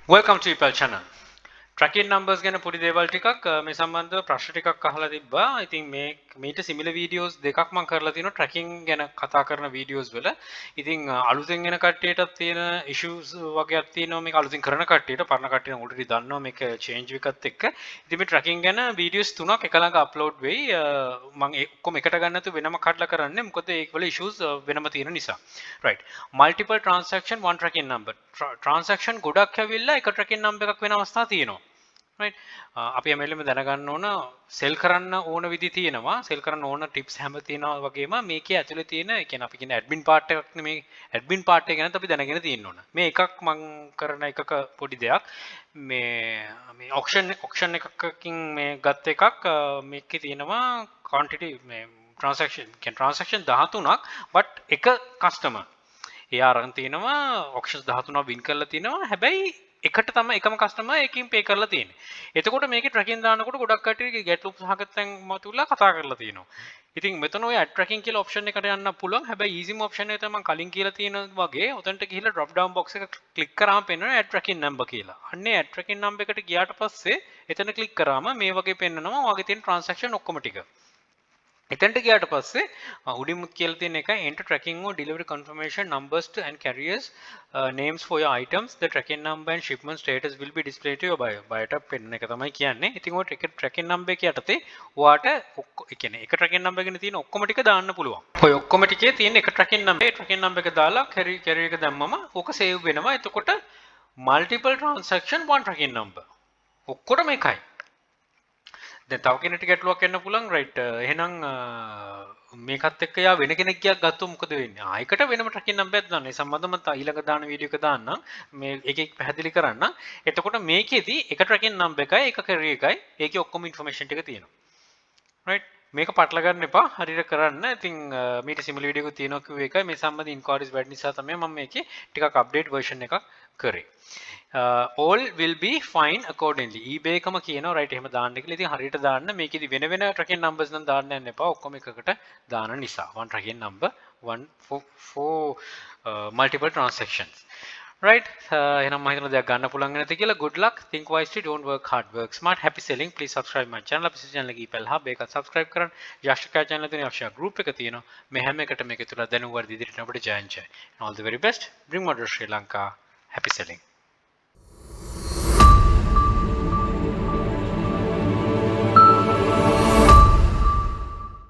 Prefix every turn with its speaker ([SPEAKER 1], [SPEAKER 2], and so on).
[SPEAKER 1] Welcome to Ipal channel. Tracking numbers ගැන පොඩි දේවල් ටිකක් මේ සම්බන්ධව ප්‍රශ්න ටිකක් අහලා තිබ්බා. ඉතින් මේට සිමිලර් වීඩියෝස් දෙකක් මම කරලා තිනවා tracking ගැන කතා කරන වීඩියෝස් වල. ඉතින් අලුතෙන් එන කට්ටියටත් තියෙන issues වගේක් තියෙනවා මේක අලුතෙන් කරන කට්ටියට. පරණ කට්ටිය already දන්නවා මේක change එකත් එක්ක. ඉතින් මේ tracking ගැන වීඩියෝස් තුනක් එක ළඟ upload වෙයි. මම ඔක්කොම එකට ගන්න නැතුව වෙනම කඩලා කරන්නේ. මොකද ඒකවල issues වෙනම තියෙන නිසා. Right. Multiple transaction one tracking number. Transaction ගොඩක් ඇවිල්ලා එක tracking number එකක් වෙන අවස්ථා තියෙනවා. right අපි හැමෙලෙම දැනගන්න ඕන සෙල් කරන්න ඕන විදි තියෙනවා සෙල් කරන්න ඕන ටිප්ස් හැම තියෙනවා වගේම මේකේ ඇතුලේ තියෙන ඒ කියන්නේ අපි කියන ඇඩ්මින් පාර්ට් එකක් නෙමේ ඇඩ්මින් පාර්ට් එක ගැනත් අපි දැනගෙන තියෙන්න ඕන මේ එකක් මම කරන එකක පොඩි දෙයක් මේ ඔක්ෂන් එකකින් මේ ගත්ත එකක් මේකේ තියෙනවා quantity මේ transaction 13ක් but එක customer එයා අරන් තිනවා ඔක්ෂන්ස් 13ක් වින් කරලා තිනවා හැබැයි එකට තමයි එකම කස්ටමර් එකකින් පේ කරලා තියෙන්නේ. එතකොට මේකේ ට්‍රැකින් දානකොට ගොඩක් කට්ටියගේ ගැටලු සහගතයන් මතුවලා කතා කරලා තියෙනවා. ඉතින් මෙතන ඔය ඇඩ් ට්‍රැකින් කියලා ඔප්ෂන් එකට යන්න පුළුවන්. හැබැයි ඊසිම ඔප්ෂන් එක තමයි මම කලින් කියලා තියෙන වගේ උතන්ට ගිහිල්ලා drop down box එක ක්ලික් කරාම පෙන්වනවා ඇඩ් ට්‍රැකින් නම්බර් කියලා. අන්නේ ඇඩ් ට්‍රැකින් නම්බර් එකට ගියාට පස්සේ එතන ක්ලික් කරාම මේ වගේ පෙන්වනවා ඔයගේ තියෙන ට්‍රාන්සැක්ෂන් ඔක්කොම ටික. එතනට ගියාට පස්සේ උඩින් කියලා තියෙන එක enter tracking or delivery confirmation numbers to and carriers names for your items the tracking number and shipment status will be displayed to your buyer buyer ට පෙන්නන එක තමයි කියන්නේ. ඉතින් ඔය tracking number එක යටතේ ඔයාට ඒ කියන්නේ එක tracking number එකේ තියෙන ඔක්කොම ටික දාන්න පුළුවන්. ඔය ඔක්කොම ටිකේ තියෙන එක tracking number ඒ tracking number එක දාලා carrier එක දැම්මම ඕක save වෙනවා. එතකොට multiple transaction one tracking number ඔක්කොටම එකයි. දැන් තව කෙනෙක්ට ගැටලුවක් එන්න පුළුවන් right එහෙනම් මේකත් එක්ක යා වෙන කෙනෙක් ගියක් ගත්තොත් මොකද වෙන්නේ ආයකට වෙනම ට්‍රැකින් නම්බර් එකක් දාන්න ඒ සම්බන්ධව මම ඊළඟ දාන වීඩියෝ එක දාන්නම් මේ එකෙක් පැහැදිලි කරන්න එතකොට මේකෙදි එක ට්‍රැකින් නම්බර් එකයි එක කැරියර් එකයි ඒකේ ඔක්කොම ඉන්ෆර්මේෂන් ටික තියෙනවා right මේක පටල ගන්න එපා හරියට කරන්න ඉතින් මීට සිමිලර් වීඩියෝ එකක් තියෙනවා කිව්ව එකයි මේ සම්බන්ධ ඉන්ක්වයරිස් වැඩි නිසා තමයි මම මේකේ ටිකක් අප්ඩේට් version එකක් කරේ all will be fine accordingly eBay එකම කියනවා right එහෙම දාන්න කියලා. ඉතින් හරියට දාන්න මේකෙදි වෙන වෙන tracking numbers නම් දාන්න යන්න එපා. ඔක්කොම එකකට දාන නිසා. one tracking number one for multiple transactions. right එහෙනම් මම හිතනවා දෙයක් ගන්න පුළුවන් නැති කියලා. good luck think wisely don't work hard work smart happy selling please subscribe my channel අපේ channel එකේ ඉපල් hub එකත් subscribe කරන්න. යක්ෂකා channel එකේ යක්ෂා group එක තියෙනවා. මේ හැම එකට මේක තුල දැනුම් වර්ධ ඉදිරියට අපිට join all the very best bring modern Sri Lanka happy selling